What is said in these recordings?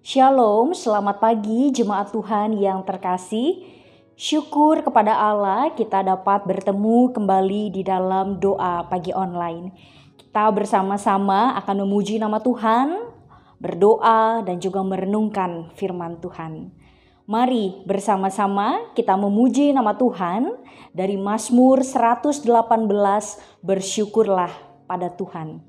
Shalom, selamat pagi jemaat Tuhan yang terkasih. Syukur kepada Allah kita dapat bertemu kembali di dalam doa pagi online. Kita bersama-sama akan memuji nama Tuhan, berdoa dan juga merenungkan firman Tuhan. Mari bersama-sama kita memuji nama Tuhan dari Mazmur 118, bersyukurlah pada Tuhan.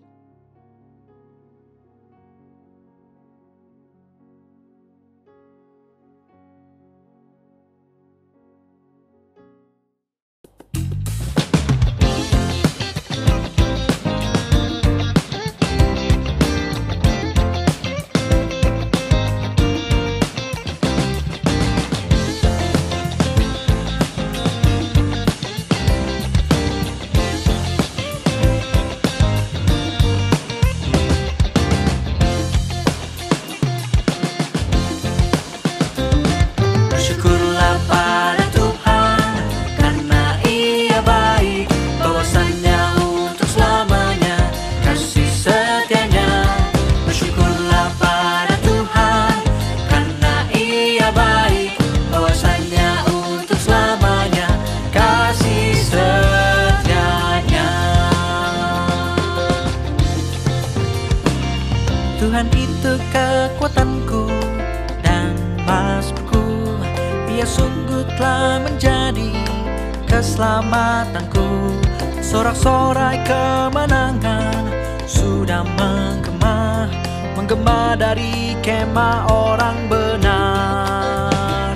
Tuhan itu kekuatanku dan mazmurku, Dia sungguh telah menjadi keselamatanku. Sorak-sorai kemenangan sudah menggema dari kemah orang benar.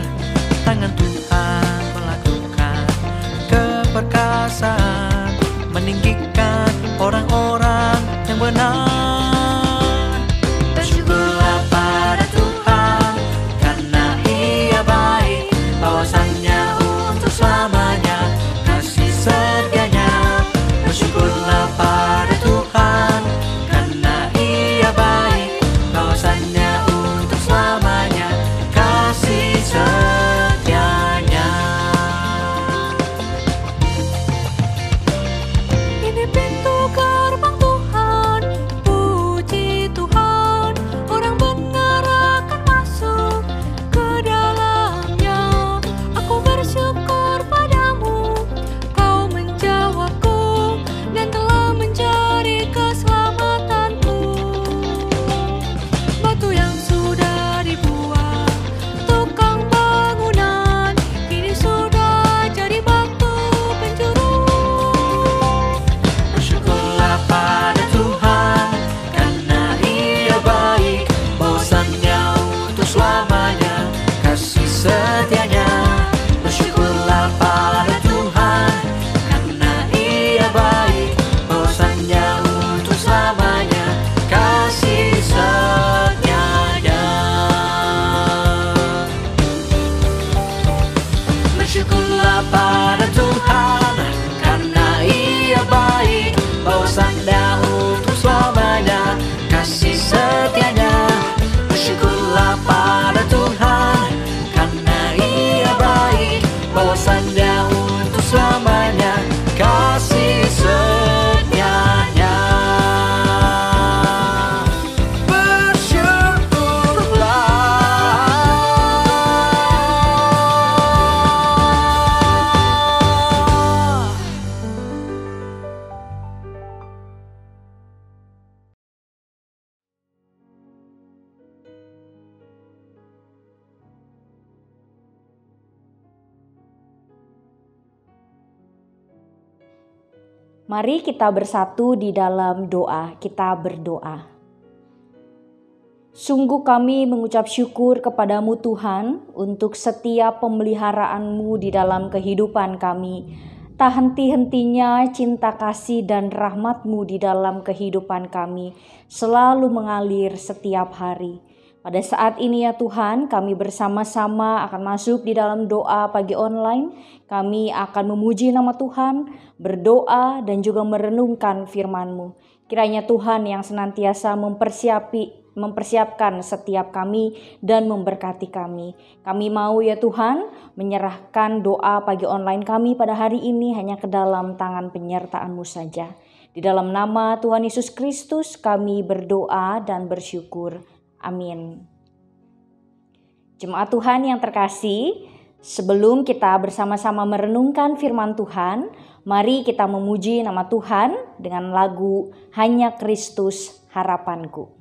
Tangan Tuhan melakukan keperkasaan, meninggikan orang-orang yang benar. Mari kita bersatu di dalam doa, kita berdoa. Sungguh kami mengucap syukur kepadamu Tuhan untuk setiap pemeliharaanmu di dalam kehidupan kami. Tak henti-hentinya cinta kasih dan rahmatmu di dalam kehidupan kami selalu mengalir setiap hari. Pada saat ini ya Tuhan, kami bersama-sama akan masuk di dalam doa pagi online. Kami akan memuji nama Tuhan, berdoa dan juga merenungkan firman-Mu. Kiranya Tuhan yang senantiasa mempersiapkan setiap kami dan memberkati kami. Kami mau ya Tuhan menyerahkan doa pagi online kami pada hari ini hanya ke dalam tangan penyertaan-Mu saja. Di dalam nama Tuhan Yesus Kristus kami berdoa dan bersyukur. Amin. Jemaat Tuhan yang terkasih, sebelum kita bersama-sama merenungkan firman Tuhan, mari kita memuji nama Tuhan dengan lagu Hanya Kristus Harapanku.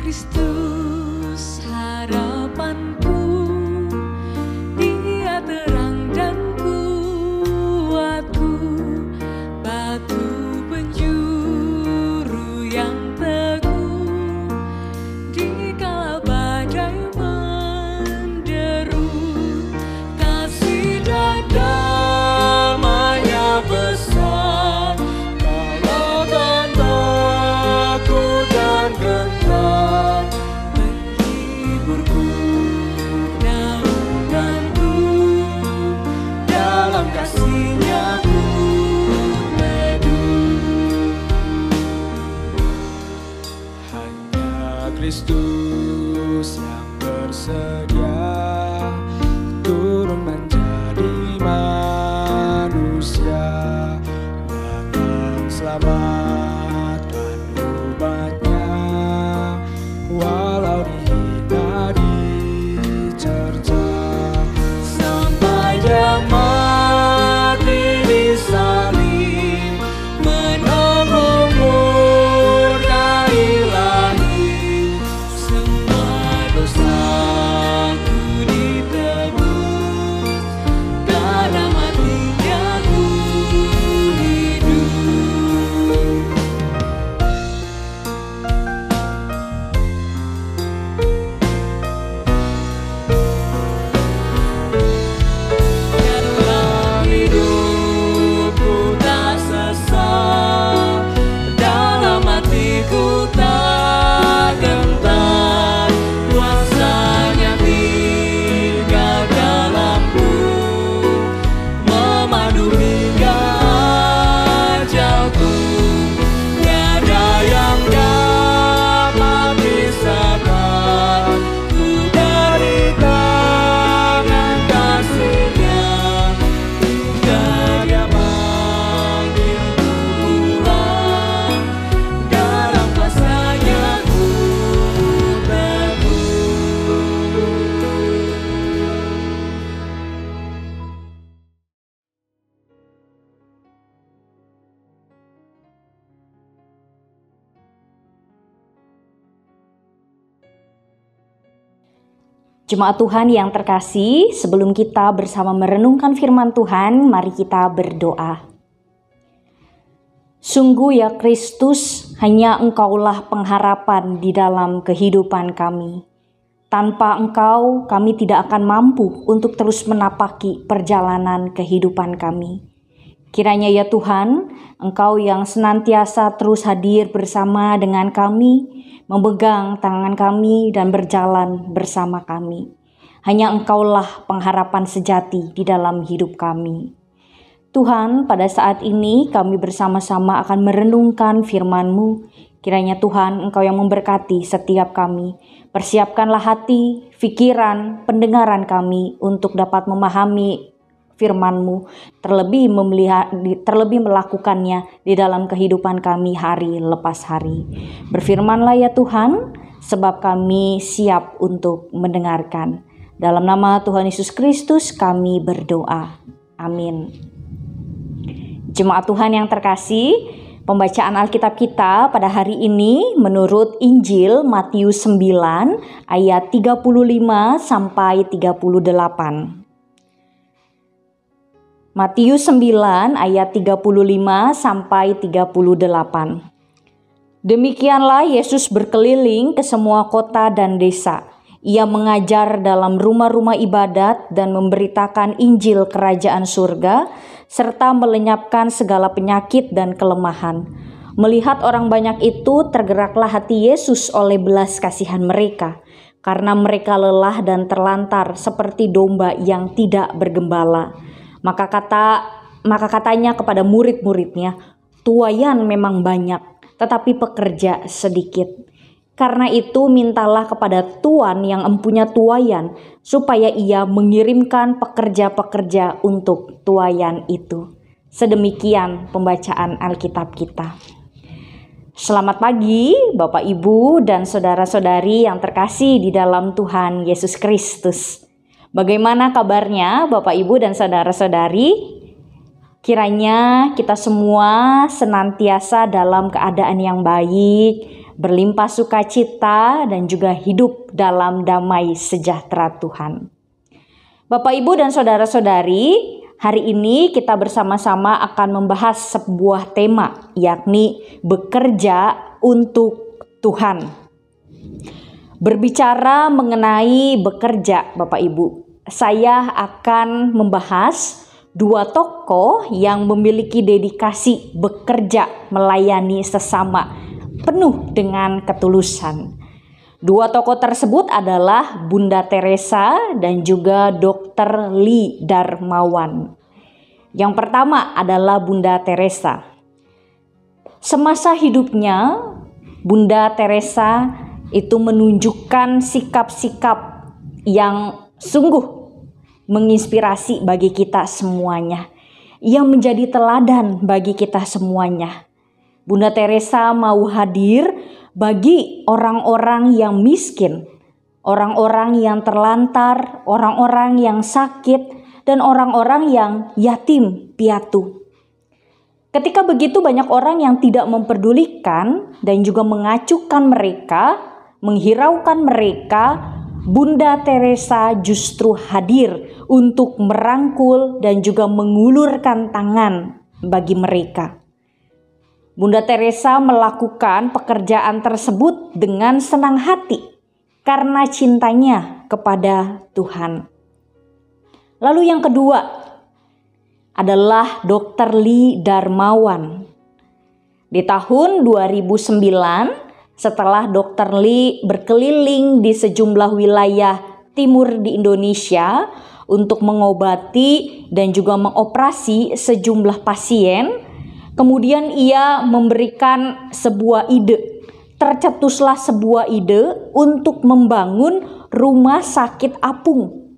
Kristus harapanku, Dia terang dan kuatku, batu penjuru yang teguh, di kala badai menderu, kasih dan damai-Nya besar, kalahkan takut dan gentar. Kristus yang bersedia turun menjadi manusia dengan selamatkan umatnya, walau dihina dicerca, sampai Dia mati di salib, menang murka ilahi. Dosaku ditebus, karena mati-Nya ku hidup. Dalam hidupku tak sesat, dalam hatiku tak gentar, kuasa-Nya tinggal dalamku, memandu hingga ajalku. Tiada yang dapat pisahkan ku dari tangan kasih-Nya, hingga Dia manggilku pulang, dalam kuasa-Nya ku teguh. Jemaat Tuhan yang terkasih, sebelum kita bersama merenungkan firman Tuhan, mari kita berdoa. Sungguh ya Kristus, hanya Engkaulah pengharapan di dalam kehidupan kami. Tanpa Engkau, kami tidak akan mampu untuk terus menapaki perjalanan kehidupan kami. Kiranya ya Tuhan, Engkau yang senantiasa terus hadir bersama dengan kami, memegang tangan kami dan berjalan bersama kami. Hanya Engkaulah pengharapan sejati di dalam hidup kami. Tuhan, pada saat ini kami bersama-sama akan merenungkan firman-Mu. Kiranya Tuhan, Engkau yang memberkati setiap kami. Persiapkanlah hati, pikiran, pendengaran kami untuk dapat memahami firman-Mu, terlebih melakukannya di dalam kehidupan kami hari lepas hari. Berfirmanlah ya Tuhan, sebab kami siap untuk mendengarkan. Dalam nama Tuhan Yesus Kristus kami berdoa. Amin. Jemaat Tuhan yang terkasih, pembacaan Alkitab kita pada hari ini menurut Injil Matius 9 ayat 35 sampai 38. Matius 9 ayat 35 sampai 38. Demikianlah Yesus berkeliling ke semua kota dan desa. Ia mengajar dalam rumah-rumah ibadat dan memberitakan Injil Kerajaan Surga, serta melenyapkan segala penyakit dan kelemahan. Melihat orang banyak itu, tergeraklah hati Yesus oleh belas kasihan mereka, karena mereka lelah dan terlantar seperti domba yang tidak bergembala. Maka katanya kepada murid-muridnya, "Tuaian memang banyak, tetapi pekerja sedikit. Karena itu mintalah kepada Tuan yang empunya tuaian, supaya ia mengirimkan pekerja-pekerja untuk tuaian itu." Sedemikian pembacaan Alkitab kita. Selamat pagi Bapak Ibu dan saudara-saudari yang terkasih di dalam Tuhan Yesus Kristus. Bagaimana kabarnya Bapak Ibu dan saudara-saudari? Kiranya kita semua senantiasa dalam keadaan yang baik, berlimpah sukacita dan juga hidup dalam damai sejahtera Tuhan. Bapak Ibu dan saudara-saudari, hari ini kita bersama-sama akan membahas sebuah tema, yakni bekerja untuk Tuhan. Berbicara mengenai bekerja, Bapak Ibu, saya akan membahas dua tokoh yang memiliki dedikasi bekerja melayani sesama penuh dengan ketulusan. Dua tokoh tersebut adalah Bunda Teresa dan juga Dr. Lee Darmawan. Yang pertama adalah Bunda Teresa. Semasa hidupnya, Bunda Teresa itu menunjukkan sikap-sikap yang sungguh menginspirasi bagi kita semuanya, yang menjadi teladan bagi kita semuanya. Bunda Teresa mau hadir bagi orang-orang yang miskin, orang-orang yang terlantar, orang-orang yang sakit, dan orang-orang yang yatim piatu. Ketika begitu banyak orang yang tidak memperdulikan dan juga mengacuhkan mereka, menghiraukan mereka, Bunda Teresa justru hadir untuk merangkul dan juga mengulurkan tangan bagi mereka. Bunda Teresa melakukan pekerjaan tersebut dengan senang hati karena cintanya kepada Tuhan. Lalu yang kedua adalah Dr. Lee Darmawan. Di tahun 2009, setelah Dr. Lee berkeliling di sejumlah wilayah timur di Indonesia untuk mengobati dan juga mengoperasi sejumlah pasien, kemudian ia memberikan sebuah ide. Tercetuslah sebuah ide untuk membangun rumah sakit apung.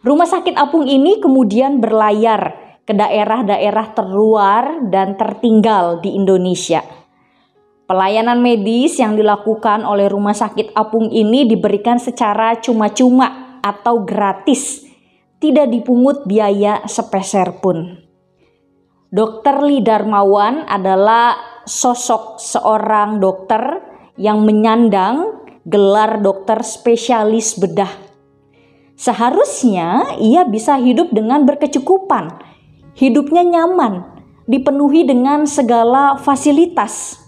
Rumah sakit apung ini kemudian berlayar ke daerah-daerah terluar dan tertinggal di Indonesia. Pelayanan medis yang dilakukan oleh rumah sakit apung ini diberikan secara cuma-cuma atau gratis, tidak dipungut biaya sepeser pun. Dr. Lee Darmawan adalah sosok seorang dokter yang menyandang gelar dokter spesialis bedah. Seharusnya ia bisa hidup dengan berkecukupan, hidupnya nyaman, dipenuhi dengan segala fasilitas.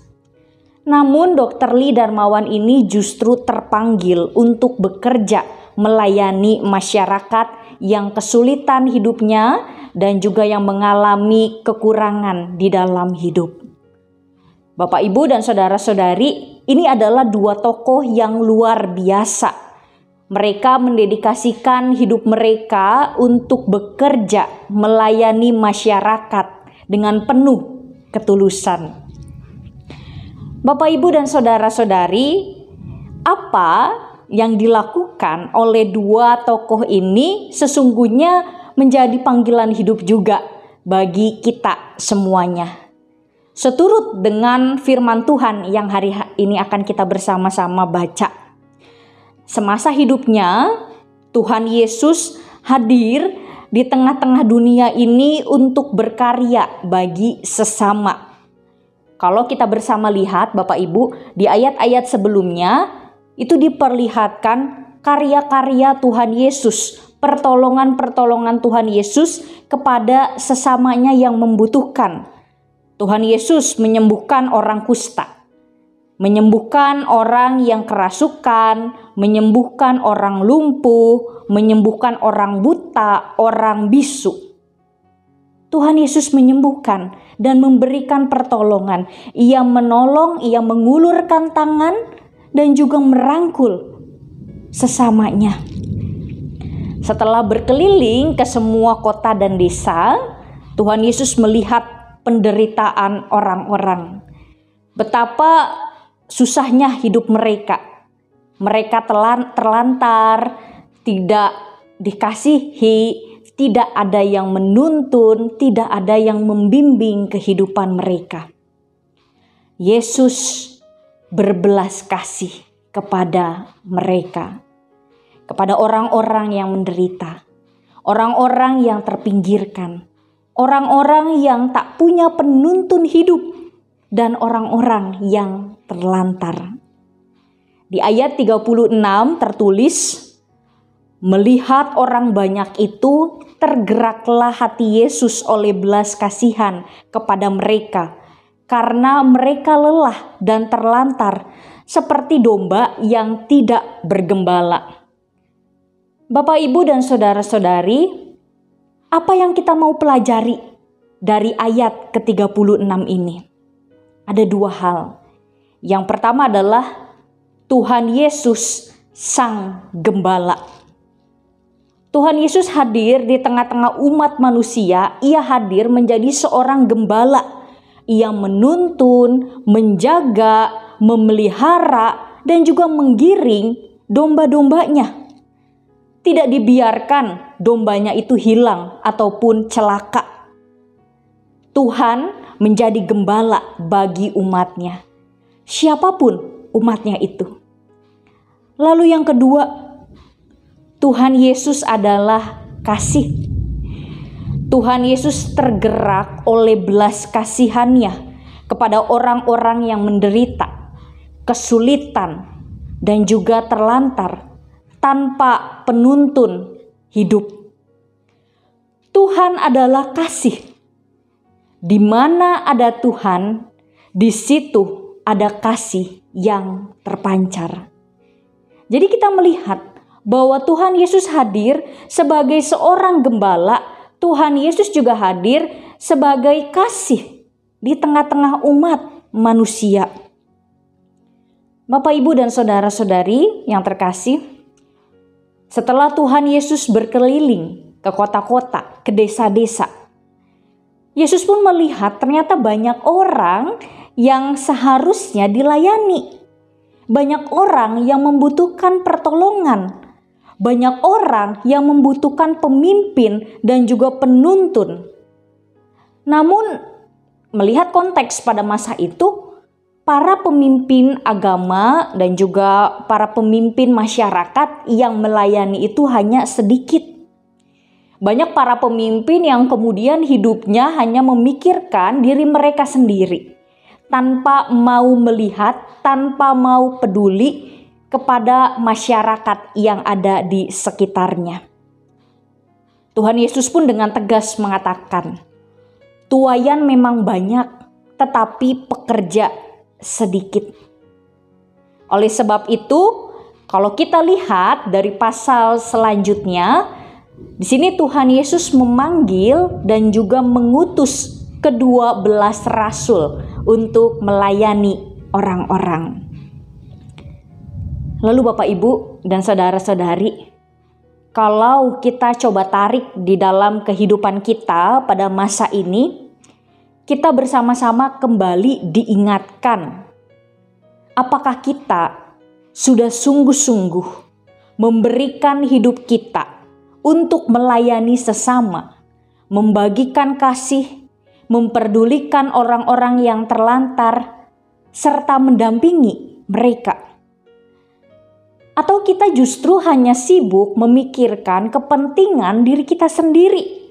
Namun Dr. Lee Darmawan ini justru terpanggil untuk bekerja melayani masyarakat yang kesulitan hidupnya dan juga yang mengalami kekurangan di dalam hidup. Bapak, Ibu, dan saudara-saudari, ini adalah dua tokoh yang luar biasa. Mereka mendedikasikan hidup mereka untuk bekerja melayani masyarakat dengan penuh ketulusan. Bapak, Ibu, dan saudara-saudari, apa yang dilakukan oleh dua tokoh ini sesungguhnya menjadi panggilan hidup juga bagi kita semuanya. Seturut dengan firman Tuhan yang hari ini akan kita bersama-sama baca. Semasa hidupnya, Tuhan Yesus hadir di tengah-tengah dunia ini untuk berkarya bagi sesama. Kalau kita bersama lihat Bapak Ibu, di ayat-ayat sebelumnya itu diperlihatkan karya-karya Tuhan Yesus, pertolongan-pertolongan Tuhan Yesus kepada sesamanya yang membutuhkan. Tuhan Yesus menyembuhkan orang kusta, menyembuhkan orang yang kerasukan, menyembuhkan orang lumpuh, menyembuhkan orang buta, orang bisu. Tuhan Yesus menyembuhkan dan memberikan pertolongan. Ia menolong, ia mengulurkan tangan dan juga merangkul sesamanya. Setelah berkeliling ke semua kota dan desa, Tuhan Yesus melihat penderitaan orang-orang. Betapa susahnya hidup mereka. Mereka terlantar, tidak dikasihi, tidak ada yang menuntun, tidak ada yang membimbing kehidupan mereka. Yesus berbelas kasih kepada mereka, kepada orang-orang yang menderita, orang-orang yang terpinggirkan, orang-orang yang tak punya penuntun hidup, dan orang-orang yang terlantar. Di ayat 36 tertulis, melihat orang banyak itu, tergeraklah hati Yesus oleh belas kasihan kepada mereka, karena mereka lelah dan terlantar seperti domba yang tidak bergembala. Bapak, Ibu, dan saudara-saudari, apa yang kita mau pelajari dari ayat ke-36 ini? Ada dua hal. Yang pertama adalah Tuhan Yesus Sang Gembala. Tuhan Yesus hadir di tengah-tengah umat manusia. Ia hadir menjadi seorang gembala. Ia menuntun, menjaga, memelihara, dan juga menggiring domba-dombanya. Tidak dibiarkan dombanya itu hilang ataupun celaka. Tuhan menjadi gembala bagi umatnya, siapapun umatnya itu. Lalu yang kedua, Tuhan Yesus adalah kasih. Tuhan Yesus tergerak oleh belas kasihannya kepada orang-orang yang menderita, kesulitan, dan juga terlantar tanpa penuntun hidup. Tuhan adalah kasih. Di mana ada Tuhan, di situ ada kasih yang terpancar. Jadi kita melihat bahwa Tuhan Yesus hadir sebagai seorang gembala. Tuhan Yesus juga hadir sebagai kasih di tengah-tengah umat manusia. Bapak, Ibu, dan saudara-saudari yang terkasih, setelah Tuhan Yesus berkeliling ke kota-kota, ke desa-desa, Yesus pun melihat ternyata banyak orang yang seharusnya dilayani. Banyak orang yang membutuhkan pertolongan. Banyak orang yang membutuhkan pemimpin dan juga penuntun. Namun, melihat konteks pada masa itu, para pemimpin agama dan juga para pemimpin masyarakat yang melayani itu hanya sedikit. Banyak para pemimpin yang kemudian hidupnya hanya memikirkan diri mereka sendiri, tanpa mau melihat, tanpa mau peduli kepada masyarakat yang ada di sekitarnya. Tuhan Yesus pun dengan tegas mengatakan, tuaian memang banyak, tetapi pekerja sedikit. Oleh sebab itu, kalau kita lihat dari pasal selanjutnya, di sini Tuhan Yesus memanggil dan juga mengutus ke-12 rasul untuk melayani orang-orang. Lalu Bapak, Ibu, dan saudara-saudari, kalau kita coba tarik di dalam kehidupan kita pada masa ini, kita bersama-sama kembali diingatkan, apakah kita sudah sungguh-sungguh memberikan hidup kita untuk melayani sesama, membagikan kasih, memperdulikan orang-orang yang terlantar, serta mendampingi mereka? Atau kita justru hanya sibuk memikirkan kepentingan diri kita sendiri?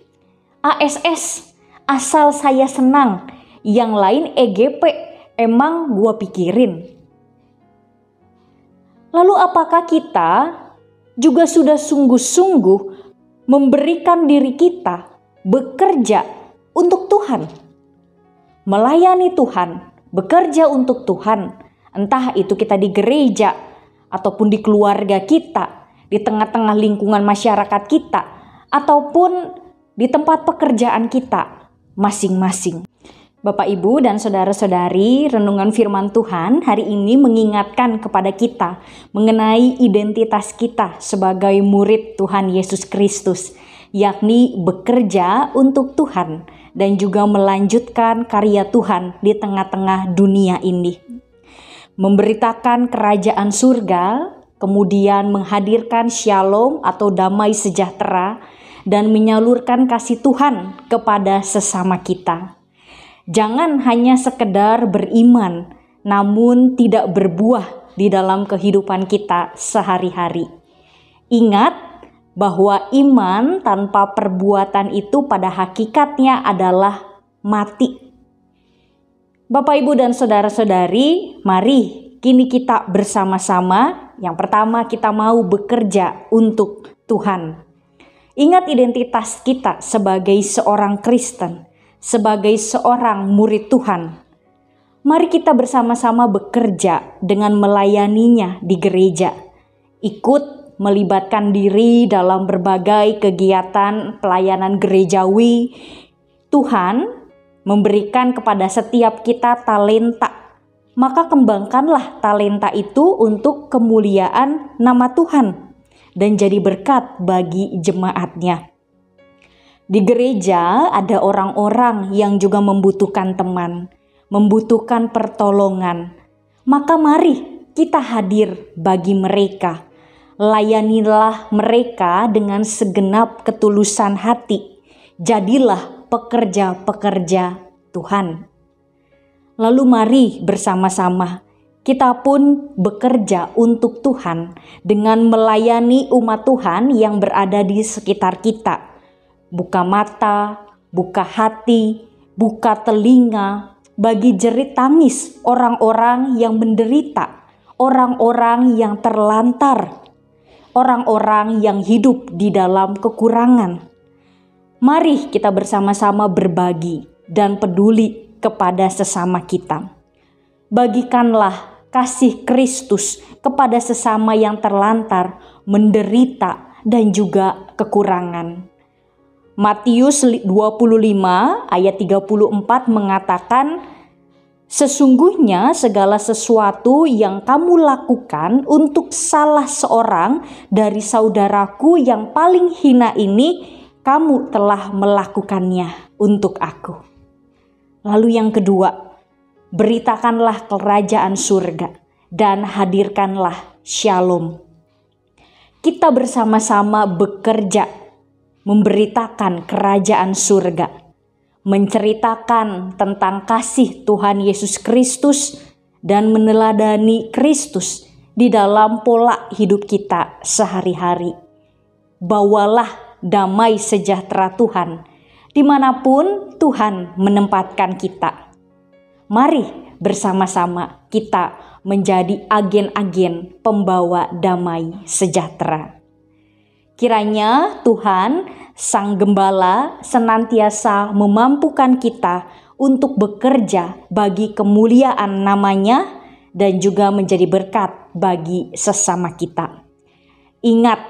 ASS, asal saya senang, yang lain EGP, emang gua pikirin. Lalu apakah kita juga sudah sungguh-sungguh memberikan diri kita bekerja untuk Tuhan? Melayani Tuhan, bekerja untuk Tuhan, entah itu kita di gereja, ataupun di keluarga kita, di tengah-tengah lingkungan masyarakat kita, ataupun di tempat pekerjaan kita. masing-masing. Bapak, Ibu, dan saudara-saudari, renungan firman Tuhan hari ini mengingatkan kepada kita mengenai identitas kita sebagai murid Tuhan Yesus Kristus, yakni bekerja untuk Tuhan dan juga melanjutkan karya Tuhan di tengah-tengah dunia ini. Memberitakan kerajaan surga, kemudian menghadirkan shalom atau damai sejahtera, dan menyalurkan kasih Tuhan kepada sesama kita. Jangan hanya sekedar beriman, namun tidak berbuah di dalam kehidupan kita sehari-hari. Ingat bahwa iman tanpa perbuatan itu pada hakikatnya adalah mati. Bapak, Ibu, dan saudara-saudari, mari kini kita bersama-sama. Yang pertama, kita mau bekerja untuk Tuhan. Ingat identitas kita sebagai seorang Kristen, sebagai seorang murid Tuhan. Mari kita bersama-sama bekerja dengan melayaninya di gereja. Ikut melibatkan diri dalam berbagai kegiatan pelayanan gerejawi. Tuhan memberikan kepada setiap kita talenta. Maka kembangkanlah talenta itu untuk kemuliaan nama Tuhan dan jadi berkat bagi jemaatnya. Di gereja ada orang-orang yang juga membutuhkan teman, membutuhkan pertolongan. Maka mari kita hadir bagi mereka. Layanilah mereka dengan segenap ketulusan hati. Jadilah pekerja-pekerja Tuhan. Lalu mari bersama-sama kita pun bekerja untuk Tuhan dengan melayani umat Tuhan yang berada di sekitar kita. Buka mata, buka hati, buka telinga bagi jerit tangis orang-orang yang menderita, orang-orang yang terlantar, orang-orang yang hidup di dalam kekurangan. Mari kita bersama-sama berbagi dan peduli kepada sesama kita. Bagikanlah kasih Kristus kepada sesama yang terlantar, menderita, dan juga kekurangan. Matius 25 ayat 34 mengatakan, sesungguhnya segala sesuatu yang kamu lakukan untuk salah seorang dari saudaraku yang paling hina ini, kamu telah melakukannya untuk aku. Lalu yang kedua, beritakanlah kerajaan surga dan hadirkanlah shalom. Kita bersama-sama bekerja memberitakan kerajaan surga, menceritakan tentang kasih Tuhan Yesus Kristus dan meneladani Kristus di dalam pola hidup kita sehari-hari. Bawalah damai sejahtera Tuhan dimanapun Tuhan menempatkan kita. Mari bersama-sama kita menjadi agen-agen pembawa damai sejahtera. Kiranya Tuhan Sang Gembala senantiasa memampukan kita untuk bekerja bagi kemuliaan nama-Nya dan juga menjadi berkat bagi sesama kita. Ingat,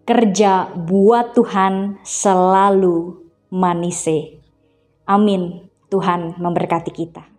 kerja buat Tuhan selalu manise. Amin. Tuhan memberkati kita.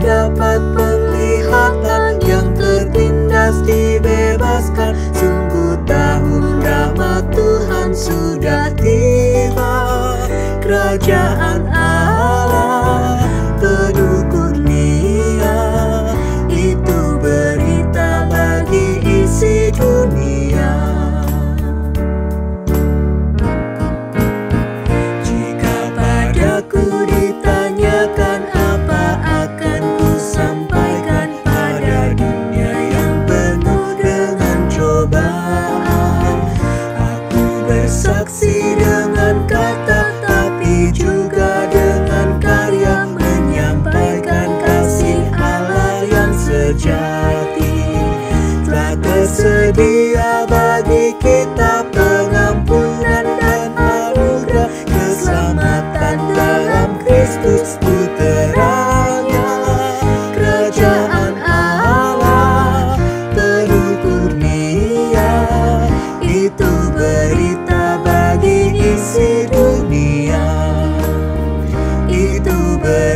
dapat penglihatan, yang tertindas dibebaskan. Sungguh tahun rahmat Tuhan sudah tiba. Kerajaan Allah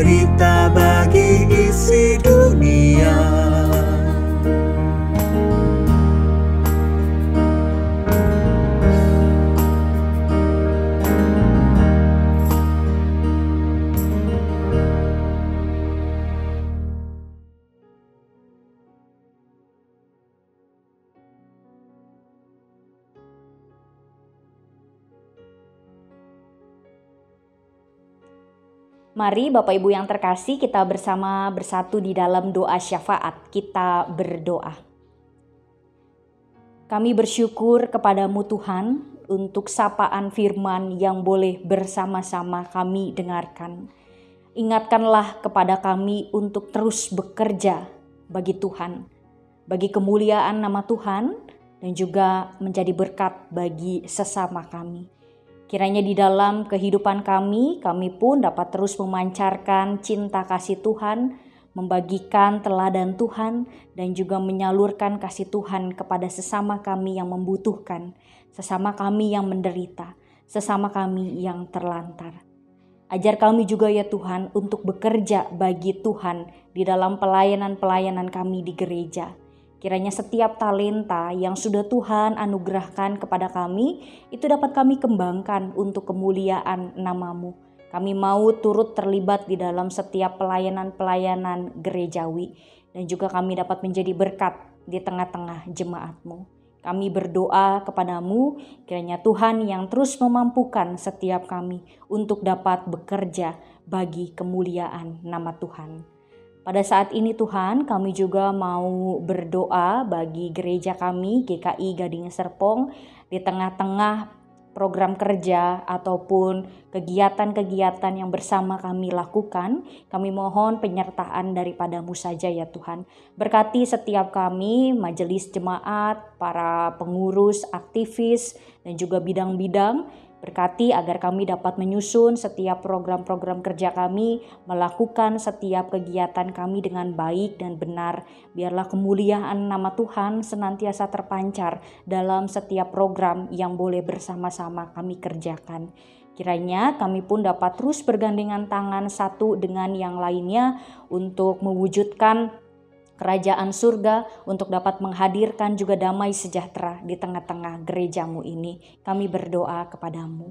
derita bagi isi dunia. Mari Bapak Ibu yang terkasih, kita bersama bersatu di dalam doa syafaat. Kita berdoa. Kami bersyukur kepadamu Tuhan untuk sapaan firman yang boleh bersama-sama kami dengarkan. Ingatkanlah kepada kami untuk terus bekerja bagi Tuhan, bagi kemuliaan nama Tuhan, dan juga menjadi berkat bagi sesama kami. Kiranya di dalam kehidupan kami pun dapat terus memancarkan cinta kasih Tuhan, membagikan teladan Tuhan, dan juga menyalurkan kasih Tuhan kepada sesama kami yang membutuhkan, sesama kami yang menderita, sesama kami yang terlantar. Ajar kami juga ya Tuhan untuk bekerja bagi Tuhan di dalam pelayanan-pelayanan kami di gereja. Kiranya setiap talenta yang sudah Tuhan anugerahkan kepada kami, itu dapat kami kembangkan untuk kemuliaan nama-Mu. Kami mau turut terlibat di dalam setiap pelayanan-pelayanan gerejawi, dan juga kami dapat menjadi berkat di tengah-tengah jemaat-Mu. Kami berdoa kepadamu, kiranya Tuhan yang terus memampukan setiap kami untuk dapat bekerja bagi kemuliaan nama Tuhan. Pada saat ini Tuhan, kami juga mau berdoa bagi gereja kami GKI Gading Serpong di tengah-tengah program kerja ataupun kegiatan-kegiatan yang bersama kami lakukan. Kami mohon penyertaan daripada-Mu saja ya Tuhan. Berkati setiap kami, majelis jemaat, para pengurus, aktivis, dan juga bidang-bidang. Berkati agar kami dapat menyusun setiap program-program kerja kami, melakukan setiap kegiatan kami dengan baik dan benar. Biarlah kemuliaan nama Tuhan senantiasa terpancar dalam setiap program yang boleh bersama-sama kami kerjakan. Kiranya kami pun dapat terus bergandengan tangan satu dengan yang lainnya untuk mewujudkan kerajaan surga, untuk dapat menghadirkan juga damai sejahtera di tengah-tengah gereja-Mu ini. Kami berdoa kepada-Mu.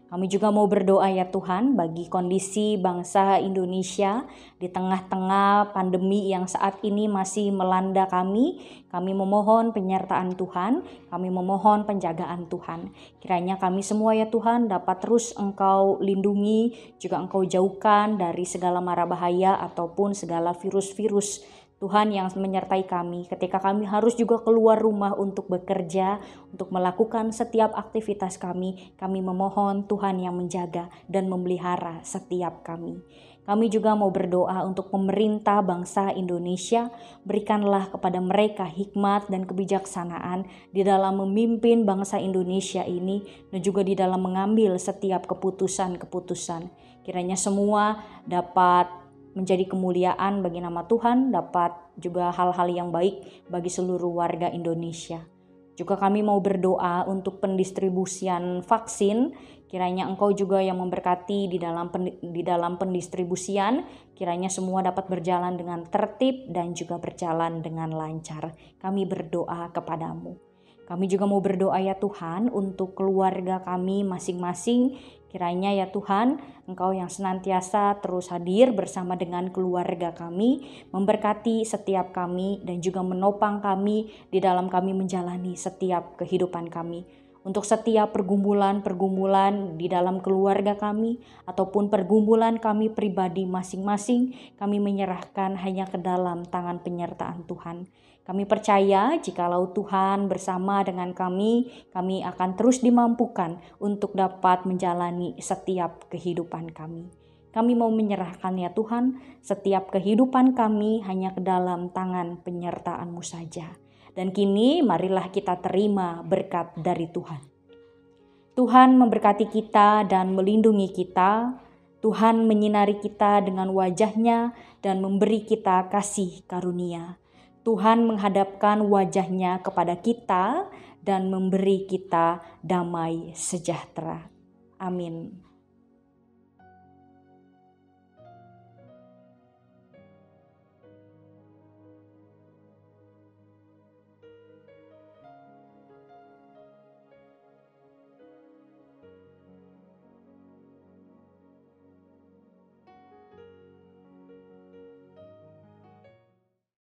Kami juga mau berdoa ya Tuhan bagi kondisi bangsa Indonesia di tengah-tengah pandemi yang saat ini masih melanda kami. Kami memohon penyertaan Tuhan, kami memohon penjagaan Tuhan. Kiranya kami semua ya Tuhan dapat terus Engkau lindungi, juga Engkau jauhkan dari segala mara bahaya ataupun segala virus-virus Tuhan yang menyertai kami ketika kami harus juga keluar rumah untuk bekerja, untuk melakukan setiap aktivitas kami. Kami memohon Tuhan yang menjaga dan memelihara setiap kami. Kami juga mau berdoa untuk pemerintah bangsa Indonesia. Berikanlah kepada mereka hikmat dan kebijaksanaan di dalam memimpin bangsa Indonesia ini, dan juga di dalam mengambil setiap keputusan-keputusan. Kiranya semua dapat menjadi kemuliaan bagi nama Tuhan, dapat juga hal-hal yang baik bagi seluruh warga Indonesia. Juga kami mau berdoa untuk pendistribusian vaksin. Kiranya Engkau juga yang memberkati di dalam pendistribusian. Kiranya semua dapat berjalan dengan tertib dan juga berjalan dengan lancar. Kami berdoa kepada-Mu. Kami juga mau berdoa ya Tuhan untuk keluarga kami masing-masing. Kiranya ya Tuhan, Engkau yang senantiasa terus hadir bersama dengan keluarga kami, memberkati setiap kami dan juga menopang kami di dalam kami menjalani setiap kehidupan kami. Untuk setiap pergumulan-pergumulan di dalam keluarga kami ataupun pergumulan kami pribadi masing-masing, kami menyerahkan hanya ke dalam tangan penyertaan Tuhan. Kami percaya jikalau Tuhan bersama dengan kami akan terus dimampukan untuk dapat menjalani setiap kehidupan kami. Kami mau menyerahkan ya Tuhan, setiap kehidupan kami hanya ke dalam tangan penyertaan-Mu saja. Dan kini marilah kita terima berkat dari Tuhan. Tuhan memberkati kita dan melindungi kita. Tuhan menyinari kita dengan wajah-Nya dan memberi kita kasih karunia. Tuhan menghadapkan wajah-Nya kepada kita dan memberi kita damai sejahtera. Amin.